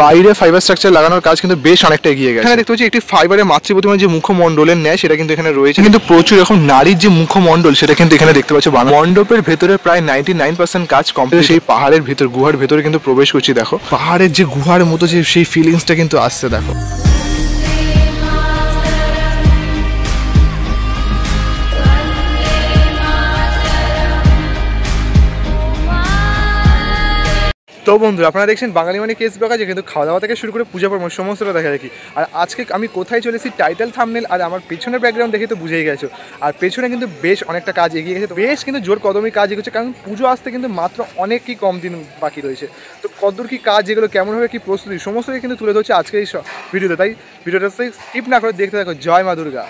বাইরে fibre structure লাগানোর কাজ কিন্তু বেশ অনেকটা এগিয়ে গেছে। এখানে দেখতে পাচ্ছি একটি ফাইবারের মাতৃ প্রতিমার যে মুখমণ্ডলের ন্যায় সেটা কিন্তু এখানে রয়েছে, কিন্তু প্রচুর এরকম নারীর যে মুখমণ্ডল সেটা কিন্তু এখানে দেখতে পাচ্ছ। মণ্ডপের ভেতরে প্রায় 99% কাজ কমপ্লিট। সেই পাহাড়ের ভেতর গুহার ভেতরে কিন্তু প্রবেশ করছি, দেখো পাহাড়ের যে গুহার মতো যে সেই ফিলিংসটা কিন্তু আসছে দেখো। তো বন্ধুরা, আপনারা দেখছেন বাঙালি মানে কেস ব্লগ। আছে কিন্তু খাওয়া দাওয়া থেকে শুরু করে পূজা পর্ব সমস্তটা দেখা দেখি। আর আজকে আমি কোথায় চলেছি টাইটেল থাম্বনেল আর আমার পেছনের ব্যাকগ্রাউন্ড দেখে তো বুঝেই গেছো। আর পেছনে কিন্তু বেশ অনেকটা কাজ এগিয়ে গেছে, বেশ কিন্তু জোর কদমই কাজ এগোচ্ছে, কারণ পুজো আসতে কিন্তু মাত্র অনেকই কম দিন বাকি রয়েছে। তো কতদূর কী কাজ, এগুলো কেমনভাবে কী প্রস্তুতি, সমস্তই কিন্তু তুলে ধরছে আজকে এই ভিডিওতে। তাই ভিডিওটা স্কিপ না করে দেখতে থাকো। জয় মা দুর্গা।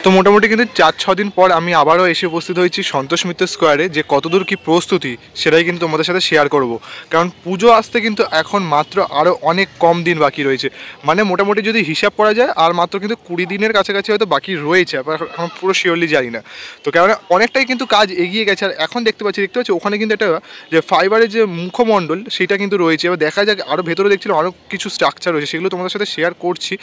তো মোটামুটি কিন্তু 4-6 দিন পর আমি আবারও এসে উপস্থিত হয়েছি সন্তোষ মিত্র স্কোয়ারে। যে কতদূর কী প্রস্তুতি সেটাই কিন্তু তোমাদের সাথে শেয়ার করব, কারণ পুজো আসতে কিন্তু এখন মাত্র আরও অনেক কম দিন বাকি রয়েছে। মানে মোটামুটি যদি হিসাব করা যায় আর মাত্র কিন্তু 20 দিনের কাছাকাছি হয়তো বাকি রয়েছে, এখন পুরো শিওরলি জানি না। তো কেননা অনেকটাই কিন্তু কাজ এগিয়ে গেছে। আর এখন দেখতে পাচ্ছি ওখানে কিন্তু একটা যে ফাইবারের যে মুখমণ্ডল সেটা কিন্তু রয়েছে। এবার দেখা যাক, আরও ভেতরে দেখছিলাম আরও কিছু স্ট্রাকচার রয়েছে, সেগুলো তোমাদের সাথে শেয়ার করছি।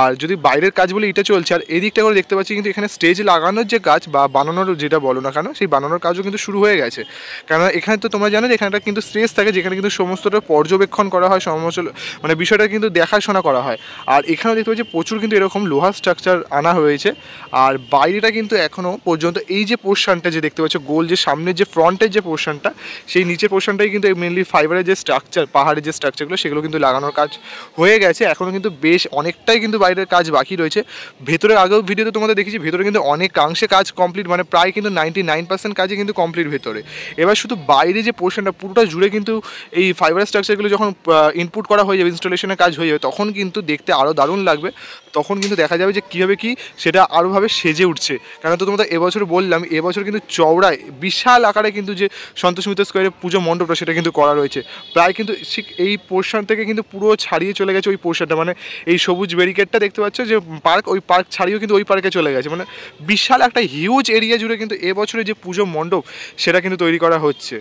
আর যদি বাইরের কাজ বলে এটা চলছে, আর এদিকটা করে দেখতে পাচ্ছি কিন্তু এখানে স্টেজ লাগানোর যে কাজ বা বানানোর যেটা বলো না কেন, সেই বানানোর কাজও কিন্তু শুরু হয়ে গেছে। কারণ এখানে তো তোমরা জানো যে এখানে কিন্তু স্টেজ থাকে, যেখানে কিন্তু সমস্তটা পর্যবেক্ষণ করা হয়, সমস্ত মানে বিষয়টা কিন্তু দেখাশোনা করা হয়। আর এখানেও দেখতে পাচ্ছি প্রচুর কিন্তু এরকম লোহার স্ট্রাকচার আনা হয়েছে। আর বাইরেটা কিন্তু এখনও পর্যন্ত এই যে পোর্শনটা যে দেখতে পাচ্ছ গোল, যে সামনের যে ফ্রন্টের যে পোর্শনটা, সেই নিচের পোর্শনটাই কিন্তু মেনলি ফাইবারের যে স্ট্রাকচার, পাহাড়ের যে স্ট্রাকচারগুলো সেগুলো কিন্তু লাগানোর কাজ হয়ে গেছে। এখনও কিন্তু বেশ অনেকটাই কিন্তু বাইরের কাজ বাকি রয়েছে। ভেতরে আগেও ভিডিওতে তোমাদের দেখেছি, ভেতরে কিন্তু অনেকাংশে কাজ কমপ্লিট, মানে প্রায় কিন্তু 99% কাজই কিন্তু কমপ্লিট ভেতরে। এবার শুধু বাইরে যে পোর্শনটা পুরোটা জুড়ে কিন্তু এই ফাইবার স্ট্রাকচারগুলো যখন ইনপুট করা হয়ে যাবে, ইনস্টলেশনের কাজ হয়ে যাবে, তখন কিন্তু দেখতে আরও দারুণ লাগবে। তখন কিন্তু দেখা যাবে যে কীভাবে কি সেটা আরোভাবে সেজে উঠছে। কারণ তো তোমাদের এবছর বললাম, এবছর কিন্তু চওড়ায় বিশাল আকারে কিন্তু যে সন্তোষ মিত্র স্কোয়ারের পুজো মণ্ডপটা সেটা কিন্তু করা রয়েছে। প্রায় কিন্তু ঠিক এই পোর্শন থেকে কিন্তু পুরো ছাড়িয়ে চলে গেছে ওই পোর্শনটা, মানে এই সবুজ ব্যারিকেডটা দেখতে পাচ্ছ যে পার্ক, ওই পার্ক ছাড়িয়েও কিন্তু ওই পার্কে চলে গেছে। মানে বিশাল একটা হিউজ এরিয়া জুড়ে কিন্তু এবছরের যে পুজো মণ্ডপ সেটা কিন্তু তৈরি করা হচ্ছে।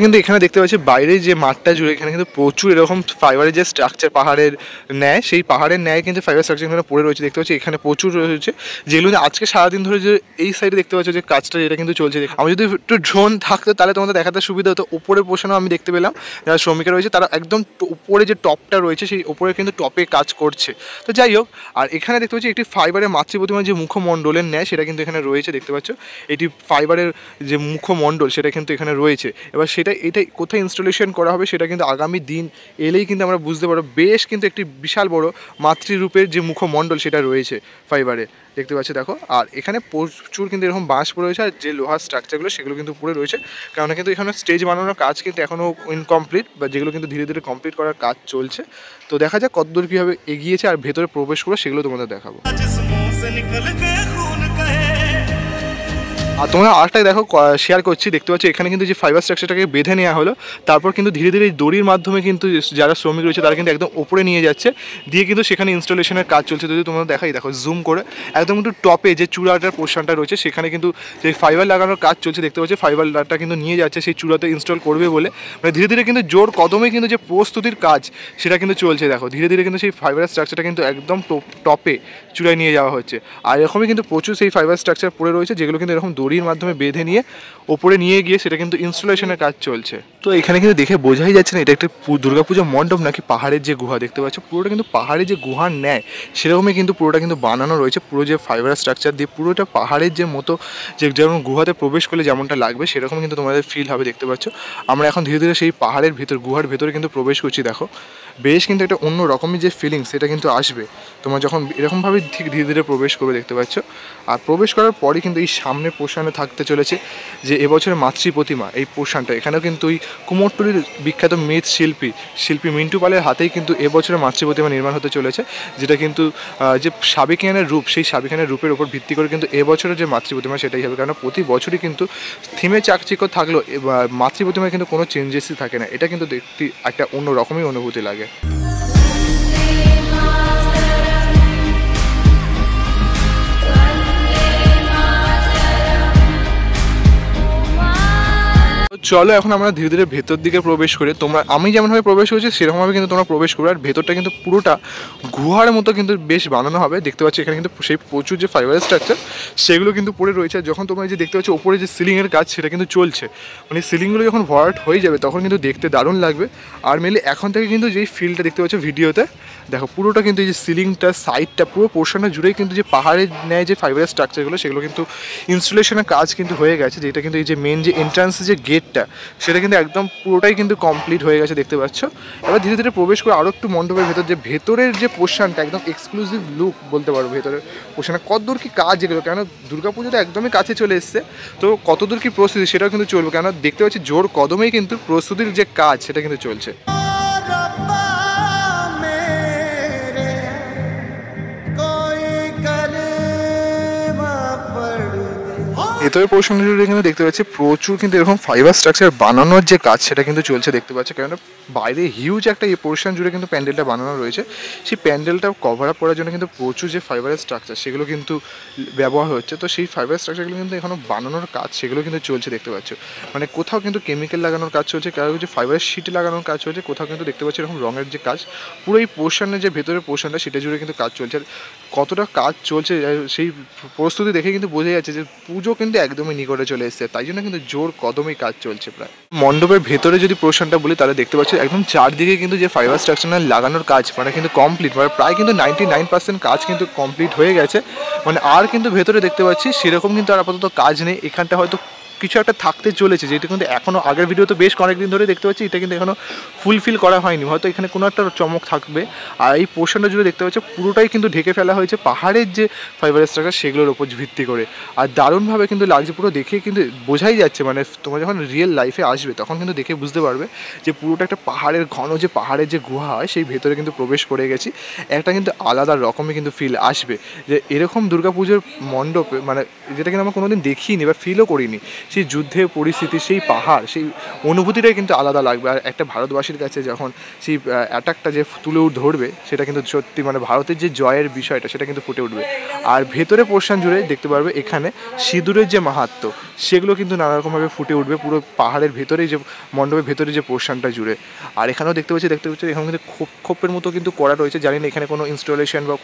কিন্তু এখানে দেখতে পাচ্ছি বাইরে যে মাঠটা জুড়ে এখানে কিন্তু প্রচুর এরকম ফাইবারের যে স্ট্রাকচার পাহাড়ের ন্যায়, সেই পাহাড়ের ন্যায় কিন্তু ফাইবার স্ট্রাকচার এখানে পড়ে রয়েছে। দেখতে পাচ্ছি এখানে প্রচুর রয়েছে, যেগুলো আজকে সারাদিন ধরে যে এই সাইডে দেখতে পাচ্ছি যে কাজটা এটা কিন্তু চলছে। আমি যদি একটু ড্রোন থাকতো তাহলে তোমাদের দেখাতে সুবিধা হতো। উপরের পোর্শনও আমি দেখতে পেলাম যারা শ্রমিকরা রয়েছে তারা একদম উপরে যে টপটা রয়েছে সেই উপরে কিন্তু টপে কাজ করছে। তো যাই হোক, আর এখানে দেখতে পাচ্ছি একটি ফাইবারের মাতৃ প্রতিমার যে মুখমণ্ডলের ন্যায় সেটা কিন্তু এখানে রয়েছে। দেখতে পাচ্ছ এটি ফাইবারের যে মুখমণ্ডল সেটা কিন্তু এখানে রয়েছে। এবার এটা কোথায় ইনস্টলেশন করা হবে সেটা কিন্তু আগামী দিন এলেই কিন্তু আমরা বুঝতে পারবো। বেশ কিন্তু একটি বিশাল বড় মাতৃরূপের যে মুখমণ্ডল সেটা রয়েছে ফাইবারে, দেখতে পাচ্ছি দেখো। আর এখানে প্রচুর কিন্তু এরকম বাঁশ পড়ে রয়েছে, আর যে লোহার স্ট্রাকচারগুলো সেগুলো কিন্তু পুরো রয়েছে। কারণ কিন্তু এখানে স্টেজ বানানোর কাজ কিন্তু এখনও ইনকমপ্লিট, বা যেগুলো কিন্তু ধীরে ধীরে কমপ্লিট করার কাজ চলছে। তো দেখা যাক কতদূর কীভাবে এগিয়েছে, আর ভেতরে প্রবেশ করে সেগুলো তোমাদের দেখাবো। আর তোমরা আরেকটা দেখো শেয়ার করছি, দেখতে পাচ্ছ এখানে কিন্তু যে ফাইবার স্ট্রাকচারটাকে বেঁধে নেওয়া হলো, তারপর কিন্তু ধীরে ধীরে এই দড়ির মাধ্যমে কিন্তু যারা শ্রমিক রয়েছে তারা কিন্তু একদম ওপরে নিয়ে যাচ্ছে, দিয়ে কিন্তু সেখানে ইনস্টলেশনের কাজ চলছে। যদি তোমরা দেখাই, দেখো জুম করে একদম কিন্তু টপে যে চূড়াটার পোর্শনটা রয়েছে সেখানে কিন্তু যে ফাইবার লাগানোর কাজ চলছে। দেখতে পাচ্ছি ফাইবারটা কিন্তু নিয়ে যাচ্ছে সেই চূড়াতে ইনস্টল করবে বলে, মানে ধীরে ধীরে কিন্তু জোর কদমে কিন্তু যে প্রস্তুতির কাজ সেটা কিন্তু চলছে। দেখো ধীরে ধীরে কিন্তু সেই ফাইবার স্ট্রাকচারটা কিন্তু একদম টপে চূড়ায় নিয়ে যাওয়া হচ্ছে। আর এরকমই কিন্তু প্রচুর সেই ফাইবার স্ট্রাকচার পড়ে রয়েছে, যেগুলো কিন্তু এরকম দড়ির মাধ্যমে বেঁধে নিয়ে ওপরে নিয়ে গিয়ে সেটা কিন্তু ইনস্টলেশনের কাজ চলছে। তো এখানে কিন্তু দেখে বোঝাই যাচ্ছে না এটা একটা দুর্গাপুজো মণ্ডপ নাকি পাহাড়ের যে গুহা। দেখতে পাচ্ছ পুরোটা কিন্তু পাহাড়ের যে গুহার ন্যায় সেরকমই কিন্তু পুরোটা কিন্তু বানানো রয়েছে। পুরো যে ফাইবার স্ট্রাকচার দিয়ে পুরোটা পাহাড়ের যে মতো, যে যেমন গুহাতে প্রবেশ করলে যেমনটা লাগবে সেরকম কিন্তু তোমাদের ফিল হবে। দেখতে পাচ্ছ আমরা এখন ধীরে ধীরে সেই পাহাড়ের ভিতর, গুহার ভেতরে কিন্তু প্রবেশ করছি। দেখো বেশ কিন্তু একটা অন্য রকমের যে ফিলিংস সেটা কিন্তু আসবে তোমরা যখন এরকমভাবে ঠিক ধীরে ধীরে প্রবেশ করবে। দেখতে পাচ্ছ, আর প্রবেশ করার পরই কিন্তু এই সামনের পোর্শনে থাকতে চলেছে যে এবছরের মাতৃ প্রতিমা। এই পোর্শনটা এখানেও কিন্তু ওই কুমোরটুলির বিখ্যাত মৃৎ শিল্পী মিন্টু পালের হাতেই কিন্তু এবছরের মাতৃ প্রতিমা নির্মাণ হতে চলেছে, যেটা কিন্তু যে সাবেকিয়ানের রূপ, সেই সাবেকিয়ানের রূপের উপর ভিত্তি করে কিন্তু এবছরের যে মাতৃ প্রতিমা সেটাই হবে। কারণ প্রতি বছরই কিন্তু থিমে চাকচিক্য থাকলেও মাতৃ প্রতিমায় কিন্তু কোনো চেঞ্জেসই থাকে না। এটা কিন্তু দেখতে একটা অন্য রকমই অনুভূতি লাগে। চলো এখন আমরা ধীরে ধীরে ভেতর দিকে প্রবেশ করি। আমি যেমনভাবে প্রবেশ করেছি সেরকমভাবে কিন্তু তোমরা প্রবেশ করবে। আর ভেতরটা কিন্তু পুরোটা গুহার মতো কিন্তু বেশ বানানো হবে। দেখতে পাচ্ছি এখানে কিন্তু সেই প্রচুর যে ফাইবারের স্ট্রাকচার সেগুলো কিন্তু পড়ে রয়েছে। আর যখন তোমরা যে দেখতে পাচ্ছ ওপরে যে সিলিংয়ের কাজ সেটা কিন্তু চলছে, মানে সিলিংগুলো যখন ভরাট হয়ে যাবে তখন কিন্তু দেখতে দারুণ লাগবে। আর মেনলি এখন থেকে কিন্তু যেই ফিলটা দেখতে পাচ্ছ ভিডিওতে, দেখো পুরোটা কিন্তু এই যে সিলিংটা সাইডটা পুরো পোর্শনটা জুড়েই কিন্তু যে পাহাড়ের ন্যায় যে ফাইবারের স্ট্রাকচারগুলো সেগুলো কিন্তু ইনস্টলেশনের কাজ কিন্তু হয়ে গেছে। যেটা কিন্তু এই যে মেন যে এন্ট্রান্সের যে গেটটা সেটা কিন্তু একদম পুরোটাই কিন্তু কমপ্লিট হয়ে গেছে দেখতে পাচ্ছ। এবার ধীরে ধীরে প্রবেশ করে আরও একটু মণ্ডপের ভেতর, যে ভেতরের যে পোর্শনটা একদম এক্সক্লুসিভ লুক বলতে পারো ভেতরের পোর্শনে কতদূর কি কাজ এগুলো, কেন দুর্গাপুজো তো একদমই কাছে চলে এসছে, তো কতদূর কি প্রস্তুতি সেটাও কিন্তু চলবে। কেন দেখতে পাচ্ছি জোর কদমেই কিন্তু প্রস্তুতির যে কাজ সেটা কিন্তু চলছে। ভেতরের পোর্শনটা জুড়ে কিন্তু দেখতে পাচ্ছি প্রচুর কিন্তু এরকম ফাইবার স্ট্রাকচার বানানোর যে কাজ সেটা কিন্তু চলছে দেখতে পাচ্ছি। কারণ বাইরে হিউজ একটা এই পোর্শন জুড়ে কিন্তু প্যান্ডেলটা বানানো রয়েছে। সেই প্যান্ডেলটা কভার আপ করার জন্য কিন্তু প্রচুর যে ফাইবারের স্ট্রাকচার সেগুলো কিন্তু ব্যবহার হচ্ছে। তো সেই ফাইবার স্ট্রাকচারগুলো কিন্তু এখনও বানানোর কাজ সেগুলো কিন্তু চলছে দেখতে পাচ্ছ। মানে কোথাও কিন্তু কেমিক্যাল লাগানোর কাজ চলছে, কারো যে ফাইবারের শিট লাগানোর কাজ চলছে, কোথাও কিন্তু দেখতে পাচ্ছি এরকম রঙের যে কাজ। পুরো এই পোর্শনের যে ভেতরের পোর্শনটা সেটা জুড়ে কিন্তু কাজ চলছে। আর কতটা কাজ চলছে সেই প্রস্তুতি দেখে কিন্তু বোঝা যাচ্ছে যে পুজো কিন্তু একদমই নিকটে চলে এসেছে, তাই জন্য কিন্তু জোর কদমেই কাজ চলছে প্রায়। মণ্ডপের ভেতরে যদি পোর্শনটা বলি তাহলে দেখতে পাচ্ছি একদম চারদিকে কিন্তু যে ফাইবার স্ট্রাকচার লাগানোর কাজ মানে কিন্তু কমপ্লিট, মানে প্রায় কিন্তু 99% কাজ কিন্তু কমপ্লিট হয়ে গেছে। মানে আর কিন্তু ভেতরে দেখতে পাচ্ছি সেরকম কিন্তু আর আপাতত কাজ নেই। এখানটা হয়তো কিছু একটা থাকতে চলেছে, যেটা কিন্তু এখনও আগের ভিডিও তো বেশ কয়েকদিন ধরে দেখতে পাচ্ছি এটা কিন্তু এখনও ফুলফিল করা হয়নি, হয়তো এখানে কোনো একটা চমক থাকবে। আর এই পোর্শনটা জুড়ে দেখতে পাচ্ছি পুরোটাই কিন্তু ঢেকে ফেলা হয়েছে পাহাড়ের যে ফাইবার স্ট্রাকচার সেগুলোর উপর ভিত্তি করে। আর দারুণভাবে কিন্তু লাগছে, পুরো দেখে কিন্তু বোঝাই যাচ্ছে, মানে তোমরা যখন রিয়েল লাইফে আসবে তখন কিন্তু দেখে বুঝতে পারবে যে পুরোটা একটা পাহাড়ের ঘন যে পাহাড়ের যে গুহা হয় সেই ভেতরে কিন্তু প্রবেশ করে গেছি। একটা কিন্তু আলাদা রকমই কিন্তু ফিল আসবে যে এরকম দুর্গাপুজোর মণ্ডপে, মানে যেটা কিন্তু আমরা কোনোদিন দেখিনি বা ফিলও করিনি। সেই যুদ্ধের পরিস্থিতি, সেই পাহাড়, সেই অনুভূতিটাই কিন্তু আলাদা লাগবে। আর একটা ভারতবাসীর কাছে যখন সেই অ্যাটাকটা যে তুলে ধরবে সেটা কিন্তু সত্যি মানে ভারতের যে জয়ের বিষয়টা সেটা কিন্তু ফুটে উঠবে। আর ভেতরে পোর্শন জুড়ে দেখতে পারবে এখানে সিঁদুরের যে মাহাত্ম্য সেগুলো কিন্তু নানা রকমভাবে ফুটে উঠবে পুরো পাহাড়ের ভেতরেই, যে মণ্ডপের ভেতরে যে পোর্শনটা জুড়ে। আর এখানেও দেখতে পাচ্ছি এখানে কিন্তু খোপের মতো কিন্তু করা রয়েছে। জানি না এখানে কোনো ইনস্টলেশন বা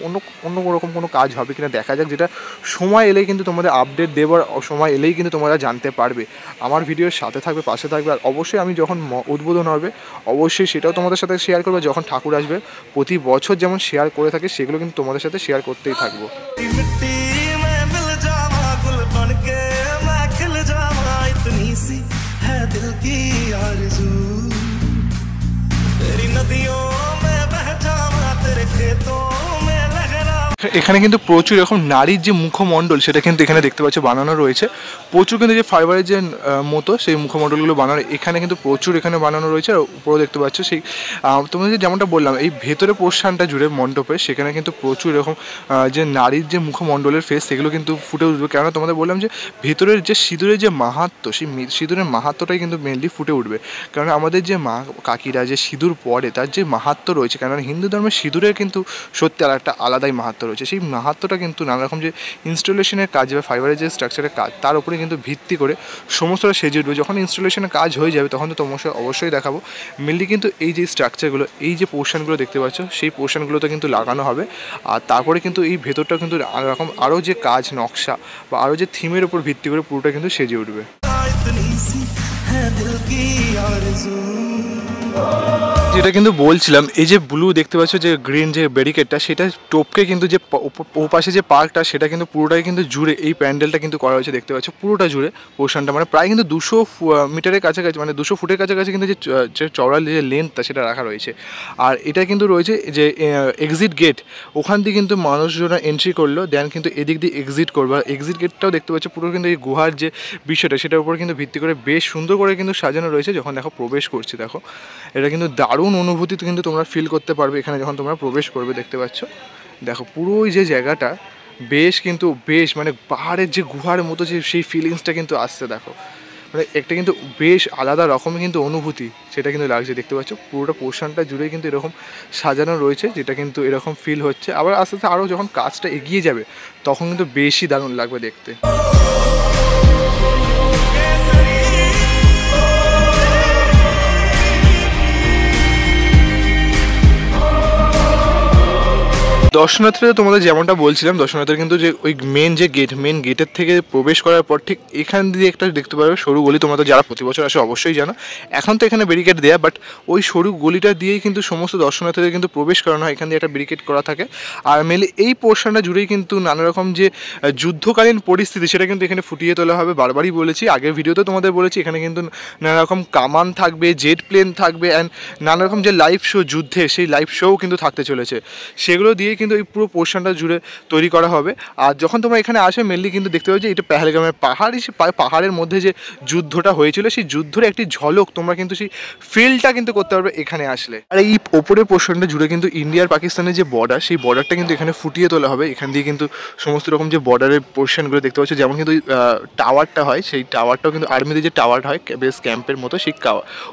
অন্য রকম কোনো কাজ হবে কিনা, দেখা যাক। যেটা সময় এলেই কিন্তু তোমাদের আপডেট দেওয়ার সময় এলেই কিন্তু তোমরা জানতে পারবে। আমার ভিডিওর সাথে থাকবে, পাশে থাকবে। আর অবশ্যই আমি যখন উদ্বোধন হবে অবশ্যই সেটাও তোমাদের সাথে শেয়ার করবো। যখন ঠাকুর আসবে প্রতি বছর যেমন শেয়ার করে থাকে সেগুলো কিন্তু তোমাদের সাথে শেয়ার করতেই থাকবো। এখানে কিন্তু প্রচুর এরকম নারীর যে মুখমণ্ডল সেটা কিন্তু এখানে দেখতে পাচ্ছ বানানো রয়েছে। প্রচুর কিন্তু যে ফাইবারের যে মতো সেই মুখমণ্ডলগুলো বানানো এখানে কিন্তু প্রচুর এখানে বানানো রয়েছে। আর উপরেও দেখতে পাচ্ছ সেই তোমাদের যেমনটা বললাম এই ভেতরে পোর্শনটা জুড়ে মণ্ডপে সেখানে কিন্তু প্রচুর এরকম যে নারীর যে মুখমণ্ডলের ফেস সেগুলো কিন্তু ফুটে উঠবে। কেননা তোমাদের বললাম যে ভেতরের যে সিঁদুরের যে মাহাত্ম্য সেই সিঁদুরের মাহাত্ম্যটাই কিন্তু মেনলি ফুটে উঠবে। কারণ আমাদের যে মা কাকিরা যে সিঁদুর পরে তার যে মাহাত্ম্য রয়েছে, কেননা হিন্দু ধর্মের সিঁদুরের কিন্তু সত্যি আর একটা আলাদাই মাহাত্ম্য রয়েছে। সেই মাহাত্ম্যটা কিন্তু নানা রকম যে ইনস্টলেশনের কাজ বা ফাইবারের যে স্ট্রাকচারের কাজ তার উপরে কিন্তু ভিত্তি করে সমস্তটা সেজে উঠবে। যখন ইনস্টলেশনের কাজ হয়ে যাবে তখন তো তোমার অবশ্যই দেখাবো। মেনলি কিন্তু এই যে স্ট্রাকচারগুলো, এই যে পোর্শনগুলো দেখতে পাচ্ছ সেই পোর্শনগুলোতে কিন্তু লাগানো হবে। আর তারপরে কিন্তু এই ভেতরটা কিন্তু এরকম আরও যে কাজ নকশা বা আরও যে থিমের উপর ভিত্তি করে পুরোটা কিন্তু সেজে উঠবে। যেটা কিন্তু বলছিলাম এই যে ব্লু দেখতে পাচ্ছ যে গ্রিন যে ব্যারিকেডটা সেটা টপকে কিন্তু যে ওপাশে যে পার্কটা সেটা কিন্তু পুরোটাই কিন্তু জুড়ে এই প্যান্ডেলটা কিন্তু করা হয়েছে দেখতে পাচ্ছ পুরোটা জুড়ে পোর্শনটা, মানে প্রায় কিন্তু 200 মিটারের কাছাকাছি, মানে 200 ফুটের কাছাকাছি কিন্তু যে চওড়া যে লেন্থটা সেটা রাখা রয়েছে। আর এটা কিন্তু রয়েছে যে এক্সিট গেট, ওখান দিয়ে কিন্তু মানুষজনরা এন্ট্রি করলো দেন কিন্তু এদিক দিয়ে এক্সিট করবে। আর এক্সিট গেটটাও দেখতে পাচ্ছ পুরো কিন্তু এই গুহার যে বিষয়টা সেটার উপর কিন্তু ভিত্তি করে বেশ সুন্দর করে কিন্তু সাজানো রয়েছে। যখন দেখো প্রবেশ করছি দেখো এটা কিন্তু দারুণ অনুভূতি কিন্তু তোমরা ফিল করতে পারবে এখানে যখন তোমরা প্রবেশ করবে। দেখতে পাচ্ছ দেখো পুরো ওই যে জায়গাটা বেশ মানে পাহাড়ের যে গুহার মতো যে সেই ফিলিংসটা কিন্তু আসছে। দেখো মানে একটা কিন্তু বেশ আলাদা রকমের কিন্তু অনুভূতি সেটা কিন্তু লাগছে। দেখতে পাচ্ছ পুরোটা পোর্শনটা জুড়েই কিন্তু এরকম সাজানো রয়েছে, যেটা কিন্তু এরকম ফিল হচ্ছে। আবার আস্তে আস্তে আরও যখন কাজটা এগিয়ে যাবে তখন কিন্তু বেশি দারুণ লাগবে দেখতে। দর্শনার্থীরা তোমাদের যেমনটা বলছিলাম, দর্শনার্থীরা কিন্তু যে ওই মেন গেটের থেকে প্রবেশ করার পর ঠিক এখান দিয়ে একটা দেখতে পাবে সরু গলি। তোমরা তো যারা প্রতি বছর আসে অবশ্যই জানো, এখন তো এখানে ব্যারিকেড দেয়া, বাট ওই সরু গলিটা দিয়েই কিন্তু সমস্ত দর্শনার্থীদের কিন্তু প্রবেশ করানো হয়। এখান দিয়ে একটা ব্যারিকেড করা থাকে। আর মেনলি এই পোর্শনটা জুড়েই কিন্তু নানা রকম যে যুদ্ধকালীন পরিস্থিতি সেটা কিন্তু এখানে ফুটিয়ে তোলা হবে। বারবারই বলেছি, আগের ভিডিওতে তোমাদের বলেছি, এখানে কিন্তু নানা রকম কামান থাকবে, জেট প্লেন থাকবে, অ্যান্ড নানা রকম যে লাইভ শো যুদ্ধে, সেই লাইভ শোও কিন্তু থাকতে চলেছে। সেগুলো দিয়ে কিন্তু এই পুরো পোর্শনটা জুড়ে তৈরি করা হবে। আর যখন তোমরা এখানে আসে মেনলি কিন্তু দেখতে পাবে যে এটা পেহেলগামের পাহাড়ের মধ্যে যে যুদ্ধটা হয়েছিল, সেই যুদ্ধের একটি ঝলক তোমরা কিন্তু সেই ফিলটা কিন্তু করতে পারবে এখানে আসলে। আর এই ওপরের পোর্শনটা জুড়ে কিন্তু ইন্ডিয়া আর পাকিস্তানের যে বর্ডার, সেই বর্ডারটা কিন্তু এখানে ফুটিয়ে তোলা হবে। এখান দিয়ে কিন্তু সমস্ত রকম যে বর্ডারের পোর্শনগুলো দেখতে পাচ্ছ, যেমন কিন্তু টাওয়ারটা হয়, সেই টাওয়ারটাও কিন্তু আর্মিদের যে টাওয়ার হয় বেস ক্যাম্পের মতো, সেই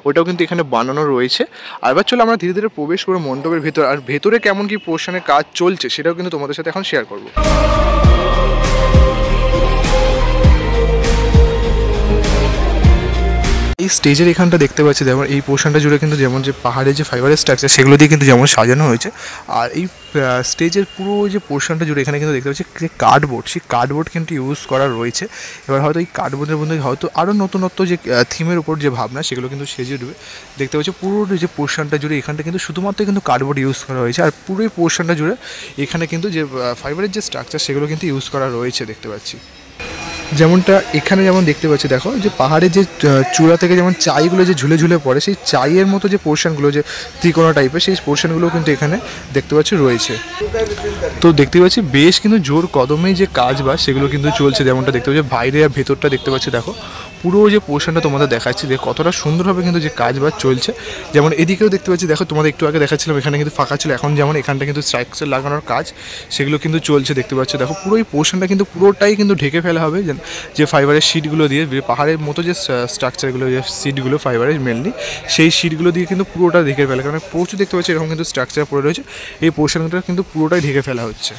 ওটাও কিন্তু এখানে বানানো রয়েছে। আর এবার চলো আমরা ধীরে ধীরে প্রবেশ করবো মণ্ডপের ভেতর, আর ভেতরে কেমন কি পোর্শনের কাজ চলছে সেটাও কিন্তু তোমাদের সাথে এখন শেয়ার করবো। এই স্টেজের এখানটা দেখতে পাচ্ছি, যেমন এই পোর্শনটা জুড়ে কিন্তু যেমন যে পাহাড়ের যে ফাইবারের স্ট্রাকচার সেগুলো দিয়ে কিন্তু যেমন সাজানো হয়েছে। আর এই স্টেজের পুরো যে পোর্শনটা জুড়ে এখানে কিন্তু দেখতে পাচ্ছি যে কার্ডবোর্ড, সেই কার্ডবোর্ড কিন্তু ইউজ করা রয়েছে। এবার হয়তো এই কার্ডবোর্ডের মধ্যে হয়তো আরও নতুনত্ব যে থিমের উপর যে ভাবনা সেগুলো কিন্তু সেজে উঠবে। দেখতে পাচ্ছি পুরো যে পোর্শনটা জুড়ে এখানটা কিন্তু শুধুমাত্র কিন্তু কার্ডবোর্ড ইউজ করা হয়েছে। আর পুরো এই পোর্শনটা জুড়ে এখানে কিন্তু যে ফাইবারের যে স্ট্রাকচার সেগুলো কিন্তু ইউজ করা রয়েছে দেখতে পাচ্ছি। যেমনটা এখানে যেমন দেখতে পাচ্ছি, দেখো যে পাহাড়ের যে চূড়া থেকে যেমন চাইগুলো যে ঝুলে ঝুলে পড়ে, সেই চাইয়ের মতো যে পোর্শনগুলো যে ত্রিকোণা টাইপের, সেই পোর্শনগুলো কিন্তু এখানে দেখতে পাচ্ছি রয়েছে। তো দেখতে পাচ্ছি বেশ কিন্তু জোর কদমেই যে কাজ বা সেগুলো কিন্তু চলছে। যেমনটা দেখতে পাচ্ছি বাইরে আর ভেতরটা দেখতে পাচ্ছি, দেখো পুরো যে পোর্শনটা তোমাদের দেখাচ্ছি যে কতটা সুন্দরভাবে কিন্তু যে কাজ বাজ চলছে। যেমন এদিকেও দেখতে পাচ্ছি, দেখো তোমাদের একটু আগে দেখাচ্ছিলাম এখানে কিন্তু ফাঁকা ছিল, এখন যেমন এখানটা কিন্তু স্ট্রাকচার লাগানোর কাজ সেগুলো কিন্তু চলছে দেখতে পাচ্ছি। দেখো পুরো এই পোর্শনটা কিন্তু পুরোটাই কিন্তু ঢেকে ফেলা হবে যে ফাইবারের শিটগুলো দিয়ে, পাহাড়ের মতো যে স্ট্রাকচারগুলো, যে শিটগুলো ফাইবারের মেনলি, সেই শিটগুলো দিয়ে কিন্তু পুরোটা ঢেকে ফেলা। কারণ প্রচুর দেখতে পাচ্ছি এরকম কিন্তু স্ট্রাকচার পড়ে রয়েছে, এই পোর্শনটা কিন্তু পুরোটাই ঢেকে ফেলা হচ্ছে।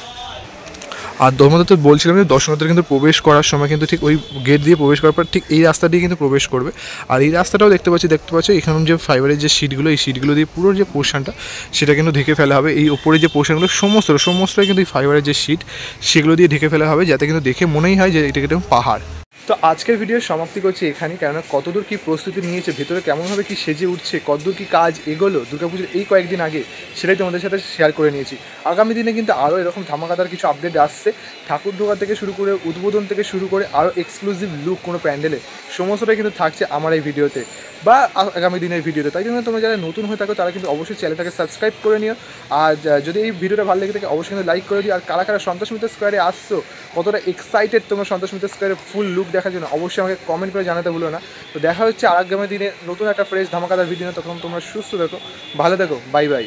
আর তোমাদের তো বলছিলাম যে দর্শনার্থীরা কিন্তু প্রবেশ করার সময় কিন্তু ঠিক ওই গেট দিয়ে প্রবেশ করার পর ঠিক এই রাস্তা দিয়ে কিন্তু প্রবেশ করবে। আর এই রাস্তাটাও দেখতে পাচ্ছি এখানে যে ফাইবারের যে শিটগুলো, এই শিটগুলো দিয়ে পুরো যে পোর্শনটা সেটা কিন্তু ঢেকে ফেলা হবে। এই ওপরে যে পোর্শনগুলো সমস্তটাই কিন্তু এই ফাইবারের যে শিট সেগুলো দিয়ে ঢেকে ফেলা হবে, যাতে কিন্তু দেখে মনেই হয় যে এটা কিন্তু পাহাড়। তো আজকের ভিডিওর সমাপ্তি করছি এখানেই, কেননা কতদূর কী প্রস্তুতি নিয়েছে, ভেতরে কেমনভাবে কী সেজে উঠছে, কতদূর কী কাজ এগোলো দুর্গাপুজোর এই কয়েকদিন আগে, সেটাই তোমাদের সাথে শেয়ার করে নিয়েছি। আগামী দিনে কিন্তু আরও এরকম ধামাকাদার কিছু আপডেট আসছে, ঠাকুর ঢোকা থেকে শুরু করে উদ্বোধন থেকে শুরু করে আরও এক্সক্লুসিভ লুক কোনো প্যান্ডেলে, সমস্তটাই কিন্তু থাকছে আমার এই ভিডিওতে বা আগামী দিনের ভিডিওতে। তাই জন্য তোমরা যারা নতুন হয়ে থাকো তারা কিন্তু অবশ্যই চ্যানেলটাকে সাবস্ক্রাইব করে নিও। আর যদি এই ভিডিওটা ভালো লেগে থাকে অবশ্যই কিন্তু লাইক করে দিও। আর কারা কারা সন্তোষ মিত্র স্কোয়ারে আসছো, কতটা এক্সাইটেড তোমরা সন্তোষ মিত্র স্কোয়ারের ফুল লুক দেখার জন্য, অবশ্যই আমাকে কমেন্ট করে জানাতে ভুলো না। তো দেখা হচ্ছে আগামী দিনে নতুন একটা ফ্রেশ ধামাকাদার ভিডিও। তখন তোমরা সুস্থ থাকো, ভালো থাকো, বাই বাই।